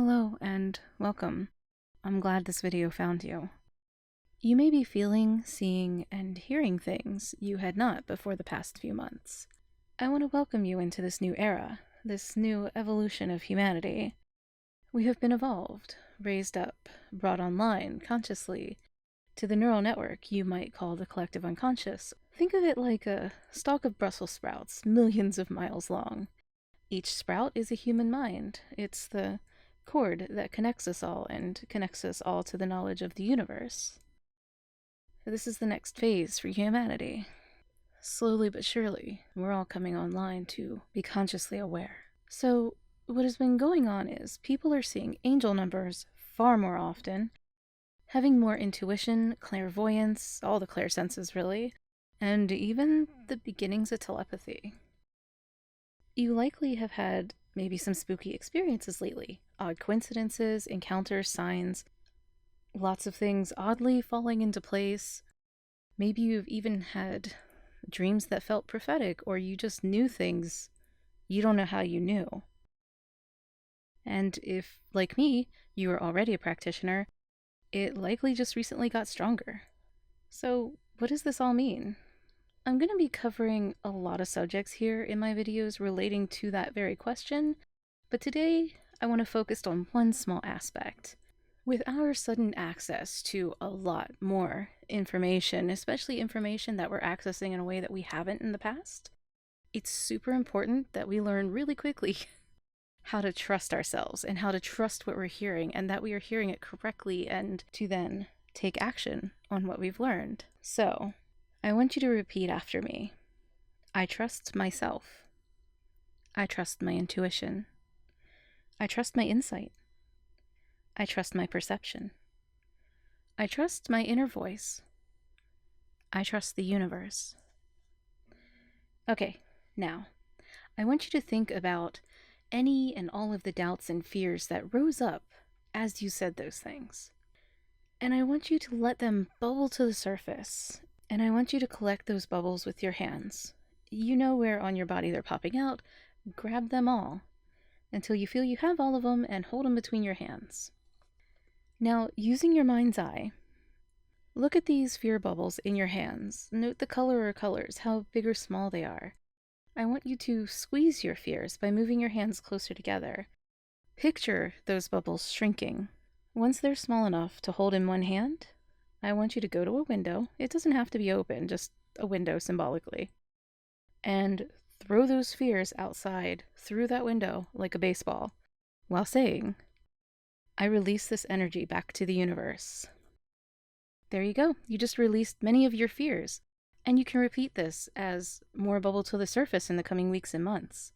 Hello and welcome. I'm glad this video found you. You may be feeling, seeing, and hearing things you had not before the past few months. I want to welcome you into this new era, this new evolution of humanity. We have been evolved, raised up, brought online consciously to the neural network you might call the collective unconscious. Think of it like a stalk of Brussels sprouts, millions of miles long. Each sprout is a human mind. It's the cord that connects us all and connects us all to the knowledge of the universe. This is the next phase for humanity. Slowly but surely, we're all coming online to be consciously aware. So, what has been going on is people are seeing angel numbers far more often, having more intuition, clairvoyance, all the clairsenses really, and even the beginnings of telepathy. You likely have had maybe some spooky experiences lately. Odd coincidences, encounters, signs, lots of things oddly falling into place. Maybe you've even had dreams that felt prophetic, or you just knew things you don't know how you knew. And if, like me, you were already a practitioner, it likely just recently got stronger. So, what does this all mean? I'm going to be covering a lot of subjects here in my videos relating to that very question, but today I want to focus on one small aspect. With our sudden access to a lot more information, especially information that we're accessing in a way that we haven't in the past, it's super important that we learn really quickly how to trust ourselves and how to trust what we're hearing and that we are hearing it correctly and to then take action on what we've learned. So, I want you to repeat after me. I trust myself. I trust my intuition. I trust my insight. I trust my perception. I trust my inner voice. I trust the universe. Okay, now, I want you to think about any and all of the doubts and fears that rose up as you said those things. And I want you to let them bubble to the surface. And I want you to collect those bubbles with your hands. You know where on your body they're popping out. Grab them all until you feel you have all of them and hold them between your hands. Now, using your mind's eye, look at these fear bubbles in your hands. Note the color or colors, how big or small they are. I want you to squeeze your fears by moving your hands closer together. Picture those bubbles shrinking. Once they're small enough to hold in one hand, I want you to go to a window. It doesn't have to be open, just a window symbolically. And throw those fears outside through that window like a baseball while saying, I release this energy back to the universe. There you go. You just released many of your fears. And you can repeat this as more bubble to the surface in the coming weeks and months.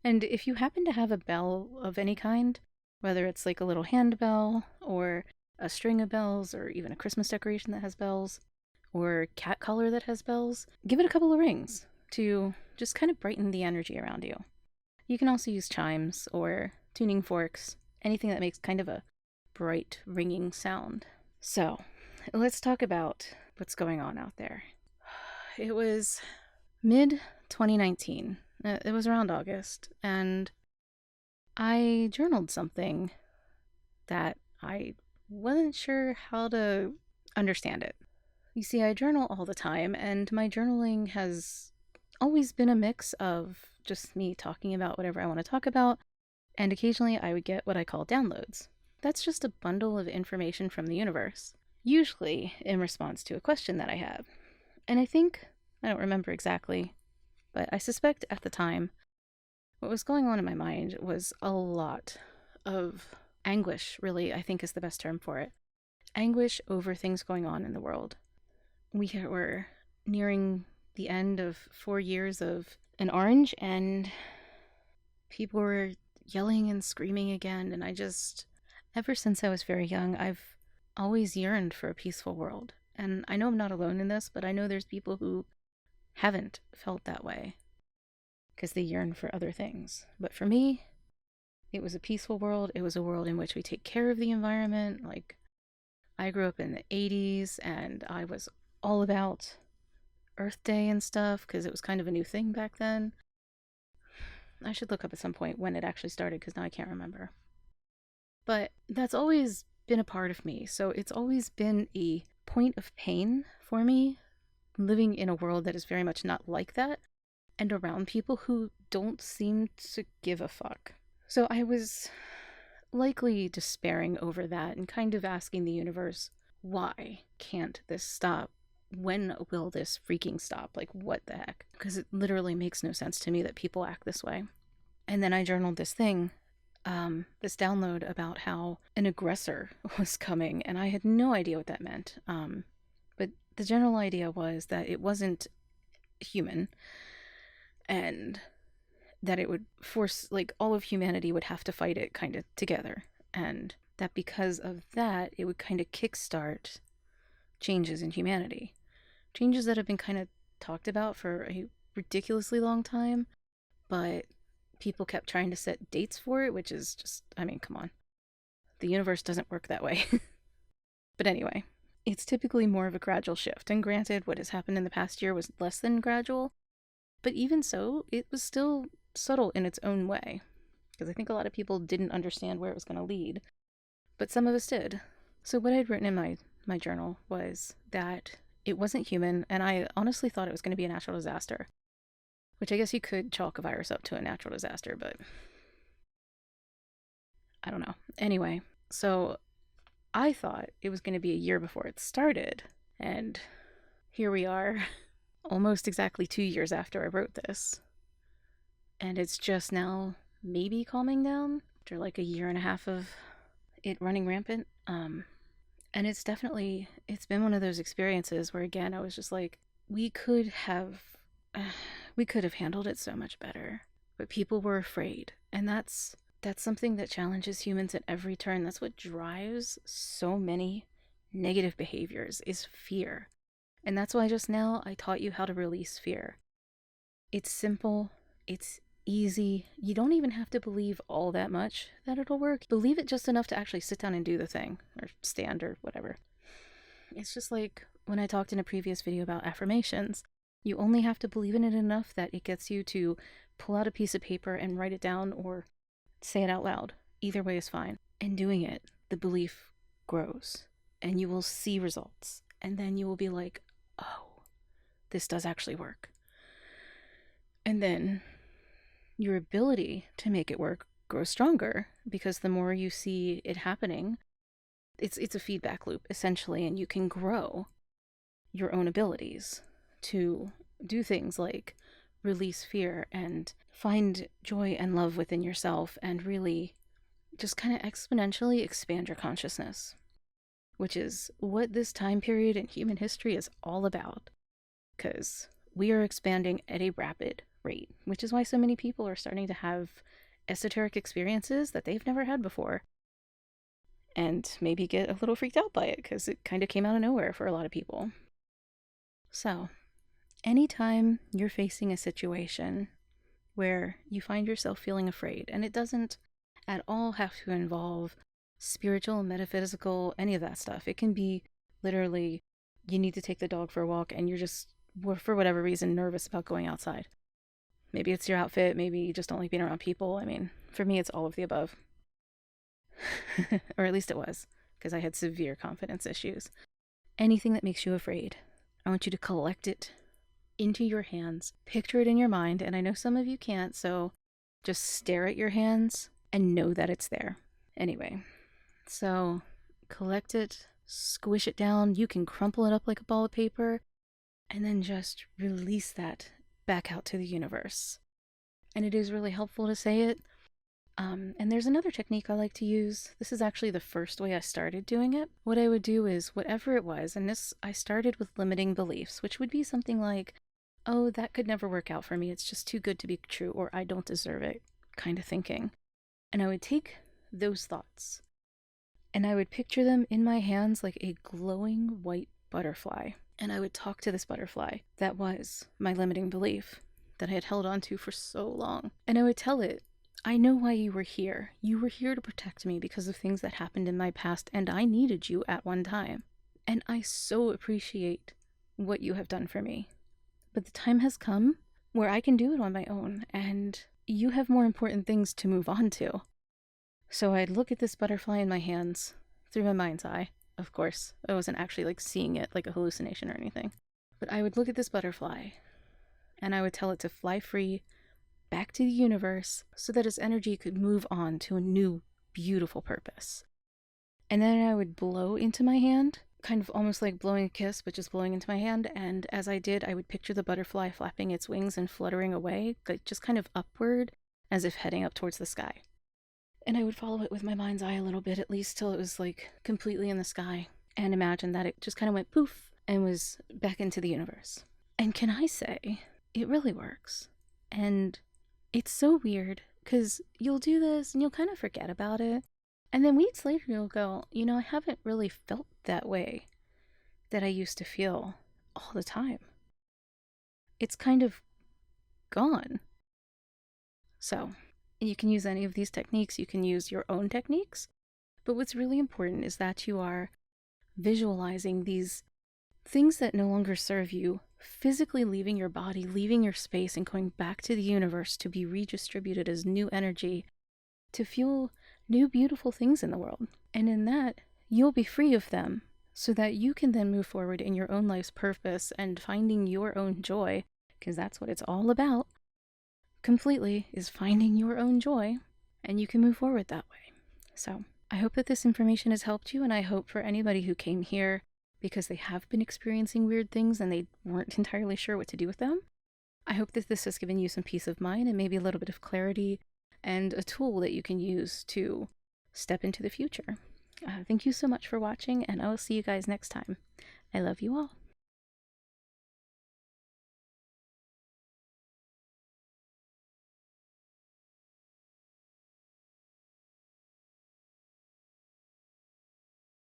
And if you happen to have a bell of any kind, whether it's like a little handbell or a string of bells, or even a Christmas decoration that has bells, or cat collar that has bells, give it a couple of rings to just kind of brighten the energy around you. You can also use chimes or tuning forks, anything that makes kind of a bright ringing sound. So, let's talk about what's going on out there. It was mid-2019. It was around August, and I journaled something that I wasn't sure how to understand it. You see, I journal all the time, and my journaling has always been a mix of just me talking about whatever I want to talk about, and occasionally I would get what I call downloads. That's just a bundle of information from the universe, usually in response to a question that I have. And I don't remember exactly, but I suspect at the time, what was going on in my mind was a lot of anguish, really, I think is the best term for it. Anguish over things going on in the world. We were nearing the end of 4 years of an orange, and people were yelling and screaming again, and ever since I was very young, I've always yearned for a peaceful world. And I know I'm not alone in this, but I know there's people who haven't felt that way because they yearn for other things. But for me, it was a peaceful world. It was a world in which we take care of the environment. Like, I grew up in the 80s, and I was all about Earth Day and stuff because it was kind of a new thing back then. I should look up at some point when it actually started because now I can't remember. But that's always been a part of me, so it's always been a point of pain for me living in a world that is very much not like that and around people who don't seem to give a fuck. So I was likely despairing over that and kind of asking the universe, why can't this stop? When will this freaking stop? Like, what the heck? Because it literally makes no sense to me that people act this way. And then I journaled this thing, this download about how an aggressor was coming, and I had no idea what that meant. But the general idea was that it wasn't human, and that it would force, like, all of humanity would have to fight it kind of together. And that because of that, it would kind of kickstart changes in humanity. Changes that have been kind of talked about for a ridiculously long time, but people kept trying to set dates for it, which is just, I mean, come on. The universe doesn't work that way. But anyway, it's typically more of a gradual shift. And granted, what has happened in the past year was less than gradual, but even so, it was still subtle in its own way. Because I think a lot of people didn't understand where it was going to lead, but some of us did. So what I'd written in my journal was that it wasn't human, and I honestly thought it was going to be a natural disaster. Which I guess you could chalk a virus up to a natural disaster, but I don't know. Anyway, so I thought it was going to be a year before it started, and here we are, almost exactly 2 years after I wrote this. And it's just now maybe calming down after like a year and a half of it running rampant. And it's been one of those experiences where, again, I was just like, we could have handled it so much better, but people were afraid. And that's something that challenges humans at every turn. That's what drives so many negative behaviors, is fear. And that's why just now I taught you how to release fear. It's simple, it's easy. You don't even have to believe all that much that it'll work. Believe it just enough to actually sit down and do the thing, or stand, or whatever. It's just like when I talked in a previous video about affirmations. You only have to believe in it enough that it gets you to pull out a piece of paper and write it down or say it out loud. Either way is fine. And doing it, the belief grows and you will see results. And then you will be like, oh, this does actually work. And then your ability to make it work grows stronger, because the more you see it happening, it's a feedback loop essentially, and you can grow your own abilities to do things like release fear and find joy and love within yourself, and really just kind of exponentially expand your consciousness, which is what this time period in human history is all about, because we are expanding at a rapid rate, which is why so many people are starting to have esoteric experiences that they've never had before, and maybe get a little freaked out by it because it kind of came out of nowhere for a lot of people. So anytime you're facing a situation where you find yourself feeling afraid, and it doesn't at all have to involve spiritual, metaphysical, any of that stuff. It can be literally you need to take the dog for a walk and you're just, for whatever reason, nervous about going outside. Maybe it's your outfit, maybe you just don't like being around people. I mean, for me, it's all of the above. Or at least it was, because I had severe confidence issues. Anything that makes you afraid, I want you to collect it into your hands, picture it in your mind, and I know some of you can't, so just stare at your hands and know that it's there. Anyway, so collect it, squish it down, you can crumple it up like a ball of paper, and then just release that back out to the universe. And it is really helpful to say it. And there's another technique I like to use. This is actually the first way I started doing it. What I would do is whatever it was, and this, I started with limiting beliefs, which would be something like, oh, that could never work out for me. It's just too good to be true, or I don't deserve it, kind of thinking. And I would take those thoughts and I would picture them in my hands like a glowing white butterfly. And I would talk to this butterfly that was my limiting belief that I had held on to for so long. And I would tell it, I know why you were here. You were here to protect me because of things that happened in my past, and I needed you at one time. And I so appreciate what you have done for me. But the time has come where I can do it on my own, and you have more important things to move on to. So I'd look at this butterfly in my hands through my mind's eye. Of course, I wasn't actually like seeing it like a hallucination or anything. But I would look at this butterfly and I would tell it to fly free back to the universe so that its energy could move on to a new, beautiful purpose. And then I would blow into my hand, kind of almost like blowing a kiss, but just blowing into my hand. And as I did, I would picture the butterfly flapping its wings and fluttering away, like just kind of upward, as if heading up towards the sky. And I would follow it with my mind's eye a little bit, at least till it was like completely in the sky, and imagine that it just kind of went poof and was back into the universe. And can I say, it really works. And it's so weird, because you'll do this and you'll kind of forget about it. And then weeks later, you'll go, I haven't really felt that way that I used to feel all the time. It's kind of gone. So, you can use any of these techniques. You can use your own techniques. But what's really important is that you are visualizing these things that no longer serve you, physically leaving your body, leaving your space, and going back to the universe to be redistributed as new energy to fuel new beautiful things in the world. And in that, you'll be free of them so that you can then move forward in your own life's purpose and finding your own joy, because that's what it's all about. Completely is finding your own joy, and you can move forward that way. So I hope that this information has helped you, and I hope for anybody who came here because they have been experiencing weird things and they weren't entirely sure what to do with them, I hope that this has given you some peace of mind and maybe a little bit of clarity and a tool that you can use to step into the future. Thank you so much for watching, and I will see you guys next time. I love you all.